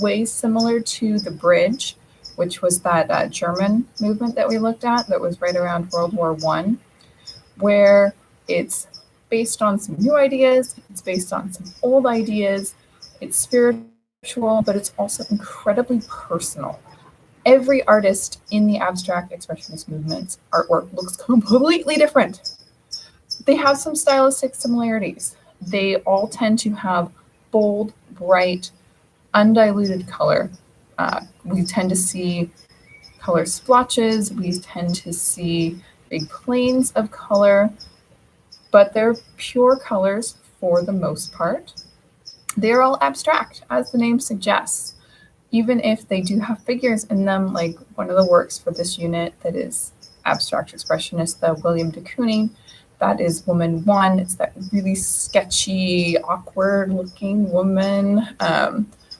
way similar to the bridge, which was that German movement that we looked at that was right around World War I, where it's based on some new ideas, it's based on some old ideas, it's spiritual, but it's also incredibly personal. Every artist in the abstract expressionist movement's artwork looks completely different. They have some stylistic similarities. They all tend to have bold, bright, undiluted color. We tend to see color splotches. We tend to see big planes of color, but they're pure colors for the most part. They're all abstract, as the name suggests, even if they do have figures in them, like one of the works for this unit that is abstract expressionist, the William de Kooning. That is woman one. It's that really sketchy, awkward looking woman.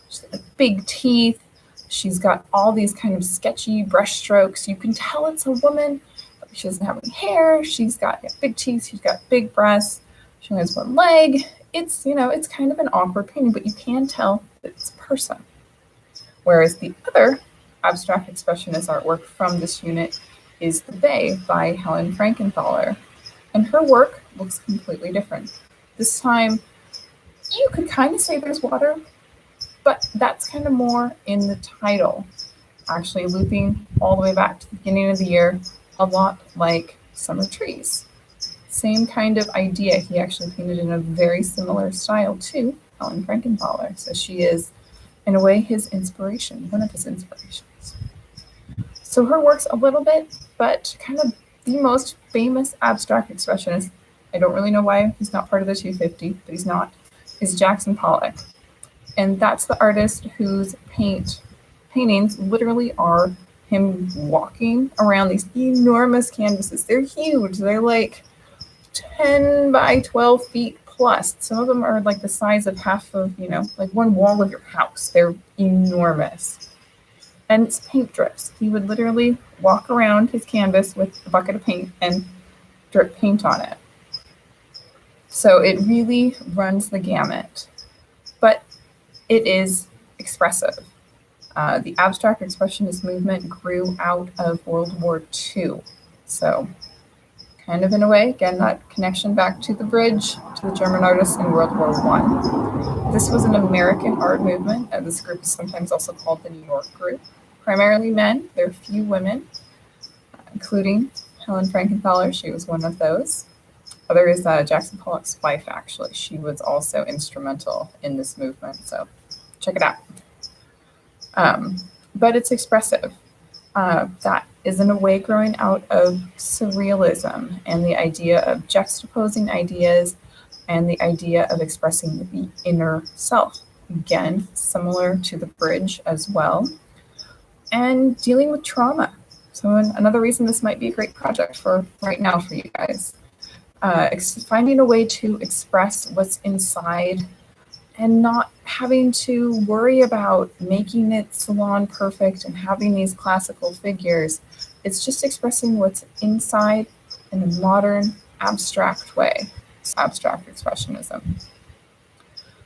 She's got big teeth. She's got all these kind of sketchy brush strokes. You can tell it's a woman, but she doesn't have any hair. She's got big teeth. She's got big breasts. She only has one leg. It's, it's kind of an awkward painting, but you can tell that it's a person. Whereas the other abstract expressionist artwork from this unit is The Bay by Helen Frankenthaler. And her work looks completely different. This time, you could kind of say there's water, but that's kind of more in the title. Actually looping all the way back to the beginning of the year, a lot like Summer Trees. Same kind of idea. He actually painted in a very similar style to Helen Frankenthaler. So she is, in a way, his inspiration, one of his inspirations. So her work's a little bit, but kind of the most famous abstract expressionist, I don't really know why he's not part of the 250, but he's not, is Jackson Pollock. And that's the artist whose paintings literally are him walking around these enormous canvases. They're huge. They're like 10 by 12 feet plus. Some of them are like the size of half of, like one wall of your house. They're enormous. And it's paint drips. He would literally walk around his canvas with a bucket of paint and drip paint on it. So it really runs the gamut. But it is expressive. The abstract expressionist movement grew out of World War II. So kind of in a way, again, that connection back to the bridge, to the German artists in World War I. This was an American art movement, and this group is sometimes also called the New York group. Primarily men, there are few women, including Helen Frankenthaler. She was one of those. Other is Jackson Pollock's wife, actually. She was also instrumental in this movement, so check it out. But it's expressive. That is in a way growing out of surrealism and the idea of juxtaposing ideas and the idea of expressing the inner self. Again, similar to the bridge as well. And dealing with trauma. So another reason this might be a great project for right now for you guys. Finding a way to express what's inside and not having to worry about making it salon perfect and having these classical figures. It's just expressing what's inside in a modern, abstract way. It's abstract expressionism.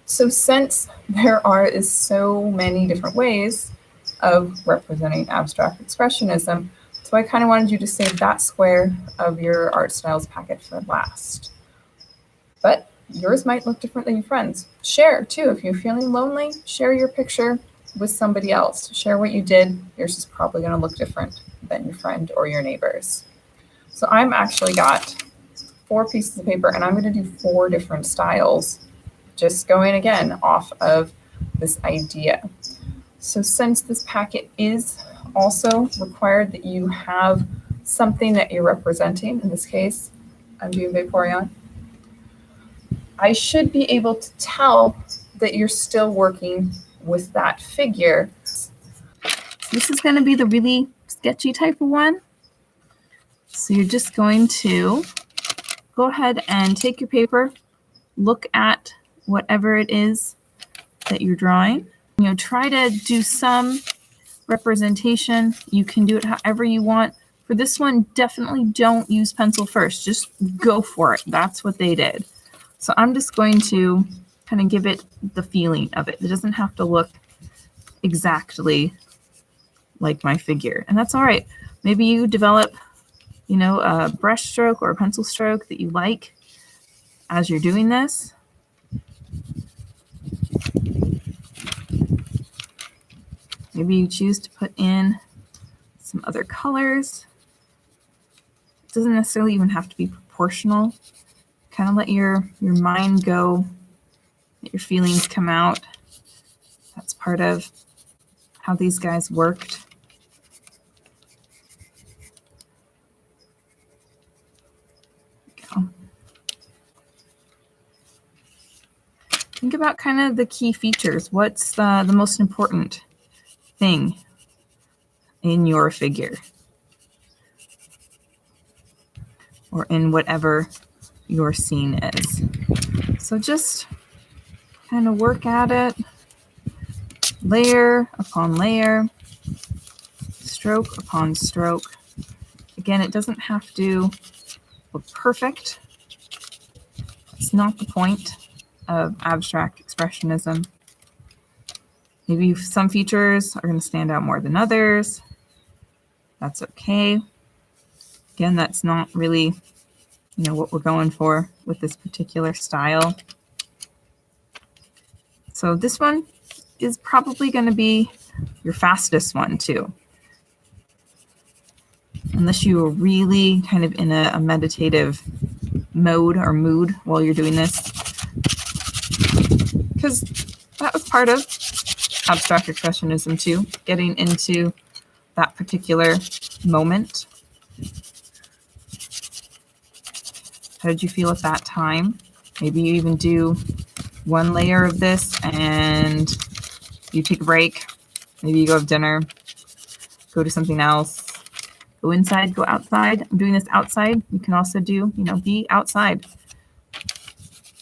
So since there are so many different ways of representing abstract expressionism, so I kind of wanted you to save that square of your art styles packet for last. But yours might look different than your friends. Share too. If you're feeling lonely, share your picture with somebody else. Share what you did. Yours is probably going to look different than your friend or your neighbors. So I'm actually got 4 pieces of paper, and I'm going to do 4 different styles, just going again off of this idea. So since this packet is also required that you have something that you're representing, in this case, I'm doing Vaporeon, I should be able to tell that you're still working with that figure. This is going to be the really sketchy type of one. So you're just going to go ahead and take your paper, look at whatever it is that you're drawing. Try to do some representation. You can do it however you want. For this one, definitely don't use pencil first. Just go for it. That's what they did. So I'm just going to kind of give it the feeling of it. It doesn't have to look exactly like my figure. And that's all right. Maybe you develop, a brush stroke or a pencil stroke that you like as you're doing this. Maybe you choose to put in some other colors. It doesn't necessarily even have to be proportional. Kind of let your mind go, let your feelings come out. That's part of how these guys worked. Go. Think about kind of the key features. What's the most important thing in your figure? Or in whatever your scene is. So just kind of work at it, layer upon layer, stroke upon stroke. Again, it doesn't have to look perfect. It's not the point of abstract expressionism. Maybe some features are going to stand out more than others. That's okay. Again, that's not really, what we're going for with this particular style. So this one is probably going to be your fastest one too. Unless you are really kind of in a meditative mode or mood while you're doing this. Because that was part of abstract expressionism too, getting into that particular moment. How did you feel at that time? Maybe you even do one layer of this and you take a break. Maybe you go have dinner, go do something else, go inside, go outside. I'm doing this outside. You can also do, be outside.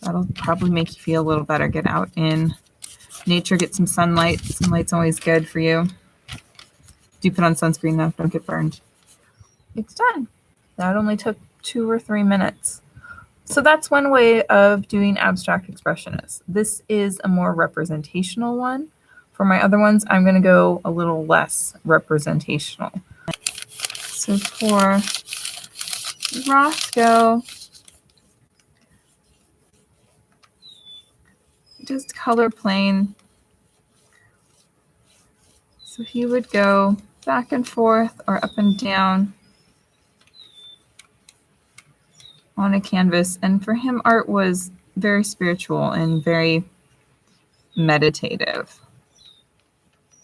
That'll probably make you feel a little better. Get out in nature, get some sunlight. Sunlight's always good for you. Do put on sunscreen though, don't get burned. It's done. That only took 2 or 3 minutes. So that's one way of doing abstract expressionists. This is a more representational one. For my other ones, I'm going to go a little less representational. So for Roscoe, just color plane. So he would go back and forth or up and down on a canvas. And for him, art was very spiritual and very meditative.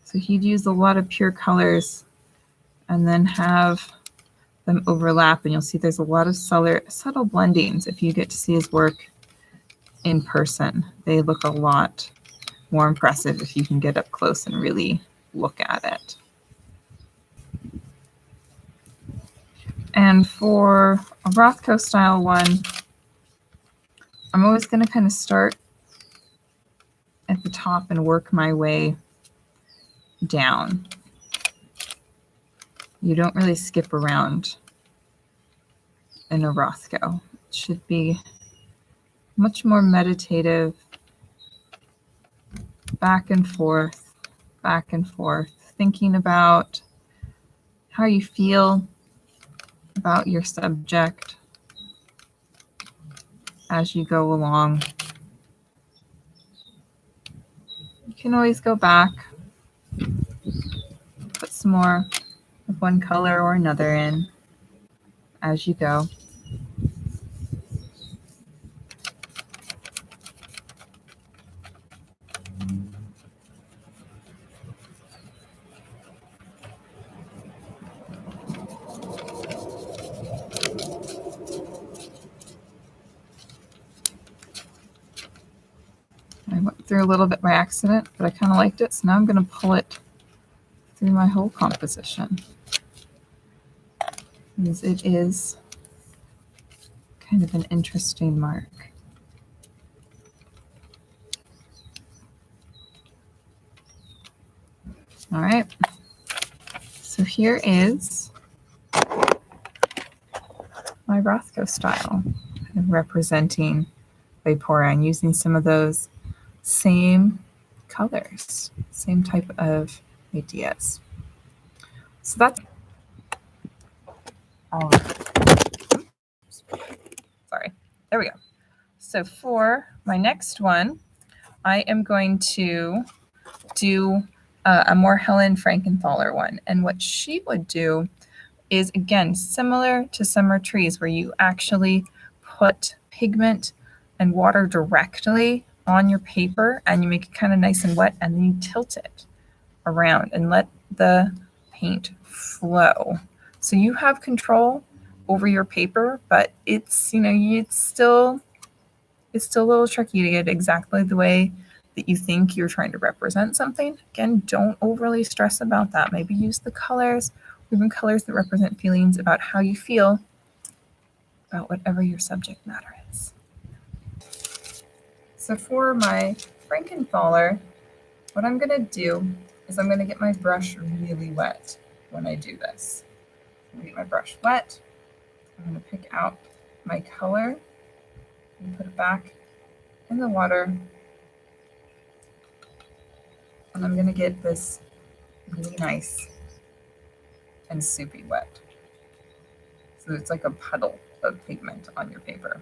So he'd use a lot of pure colors and then have them overlap. And you'll see there's a lot of subtle blendings. If you get to see his work in person, they look a lot more impressive if you can get up close and really look at it. And for a Rothko style one, I'm always going to kind of start at the top and work my way down. You don't really skip around in a Rothko. It should be much more meditative, back and forth, thinking about how you feel about your subject as you go along. You can always go back, put some more of one color or another in as you go. I went through a little bit by accident, but I kind of liked it, so now I'm going to pull it through my whole composition, because it is kind of an interesting mark. All right, so here is my Rothko style, representing Vaporeon, using some of those same colors, same type of ideas. So that's all. Sorry, there we go. So for my next one, I am going to do a more Helen Frankenthaler one. And what she would do is, again, similar to Summer Trees, where you actually put pigment and water directly on your paper and you make it kind of nice and wet, and then you tilt it around and let the paint flow. So you have control over your paper, but it's, it's still a little tricky to get exactly the way that you think you're trying to represent something. Again, don't overly stress about that. Maybe use the colors, even colors that represent feelings about how you feel about whatever your subject matter is. So for my Frankenthaler, what I'm going to do is I'm going to get my brush really wet when I do this. I'm going to get my brush wet. I'm going to pick out my color and put it back in the water. And I'm going to get this really nice and soupy wet. So it's like a puddle of pigment on your paper.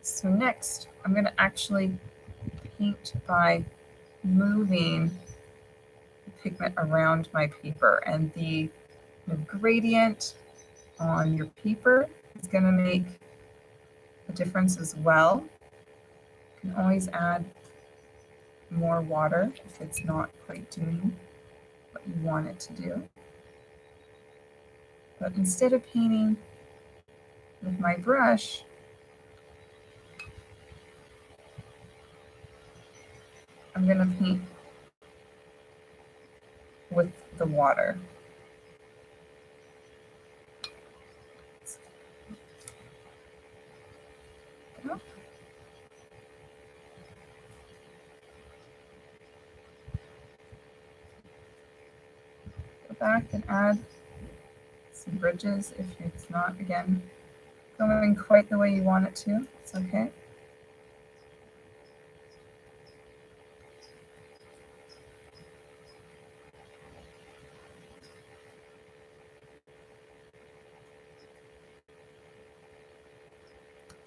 So next, I'm going to actually paint by moving the pigment around my paper, and the gradient on your paper is going to make a difference as well. You can always add more water if it's not quite doing what you want it to do. But instead of painting with my brush, I'm going to paint with the water. Go back and add some bridges if it's not, again, going quite the way you want it to. It's okay.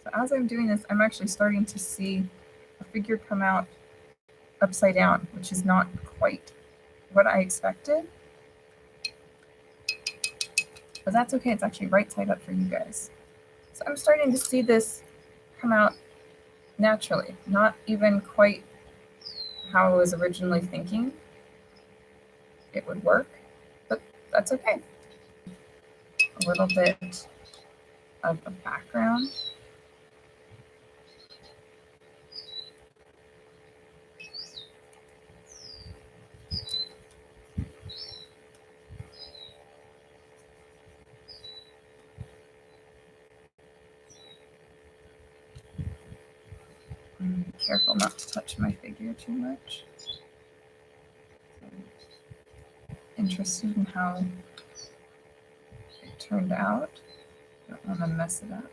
So as I'm doing this, I'm actually starting to see a figure come out upside down, which is not quite what I expected. But that's okay, it's actually right side up for you guys. So I'm starting to see this come out naturally, not even quite how I was originally thinking it would work, but that's okay. A little bit of a background. Be careful not to touch my figure too much. Interested in how it turned out. Don't want to mess it up.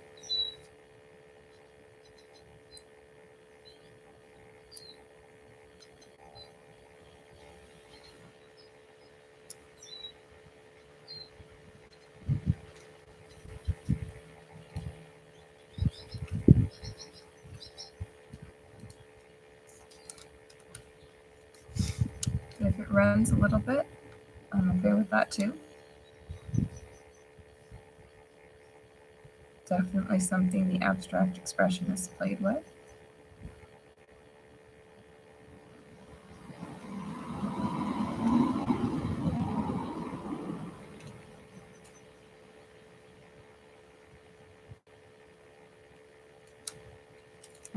If it runs a little bit, I'm okay with that too. Definitely something the abstract expressionists played with.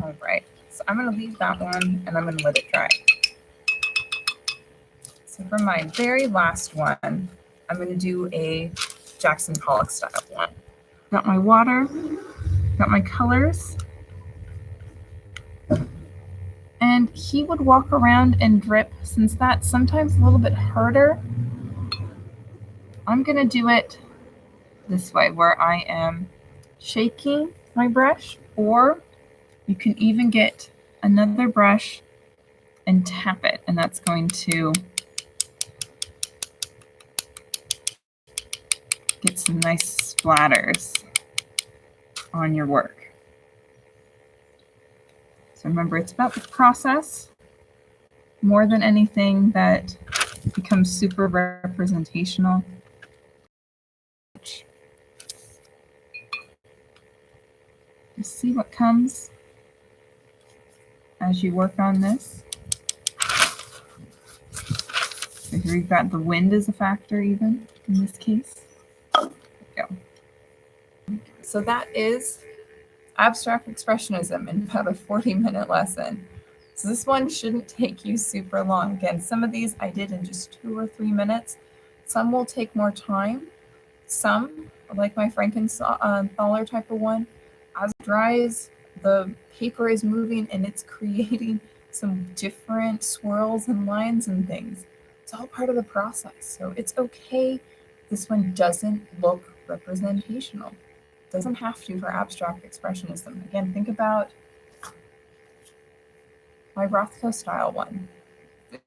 All right, so I'm going to leave that one and I'm going to let it dry. So for my very last one, I'm going to do a Jackson Pollock style one. Got my water, got my colors, and he would walk around and drip. Since that's sometimes a little bit harder, I'm going to do it this way, where I am shaking my brush, or You can even get another brush and tap it, and that's going to get some nice splatters on your work. So remember, it's about the process more than anything that becomes super representational. Just see what comes as you work on this. So here you've got the wind as a factor even in this case. There we go. So that is abstract expressionism in about a 40-minute lesson. So this one shouldn't take you super long. Again, some of these I did in just 2 or 3 minutes. Some will take more time. Some, like my Frankenthaler type of one, as it dries, the paper is moving and it's creating some different swirls and lines and things. It's all part of the process. So it's okay. This one doesn't look representational. Doesn't have to for abstract expressionism. Again, think about my Rothko style one.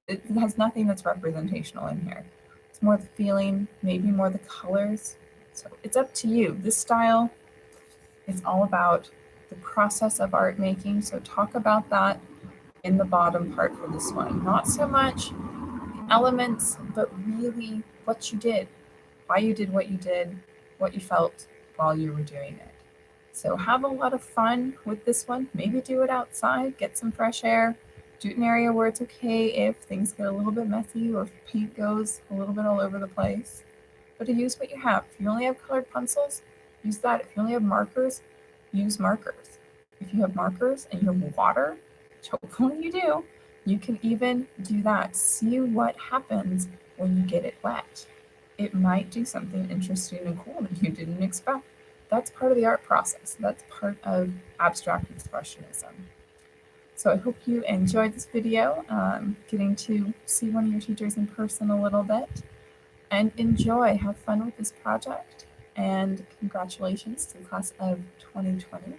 It has nothing that's representational in here. It's more the feeling, maybe more the colors. So it's up to you. This style is all about the process of art making. So talk about that in the bottom part for this one. Not so much the elements, but really what you did, why you did what you did, what you felt while you were doing it. So have a lot of fun with this one. Maybe do it outside, get some fresh air, do it in an area where it's okay if things get a little bit messy or if paint goes a little bit all over the place. But to use what you have. If you only have colored pencils, use that. If you only have markers, use markers. If you have markers and you have water, which hopefully you do, you can even do that. See what happens when you get it wet. It might do something interesting and cool that you didn't expect. That's part of the art process. That's part of abstract expressionism. So I hope you enjoyed this video, getting to see one of your teachers in person a little bit. And enjoy, have fun with this project, and congratulations to the class of 2020.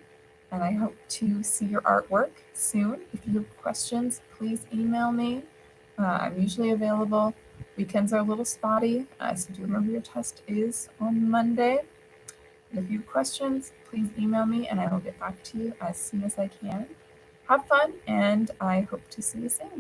And I hope to see your artwork soon. If you have questions, please email me. I'm usually available. Weekends are a little spotty, so do remember your test is on Monday. And if you have questions, please email me and I will get back to you as soon as I can. Have fun, and I hope to see you soon.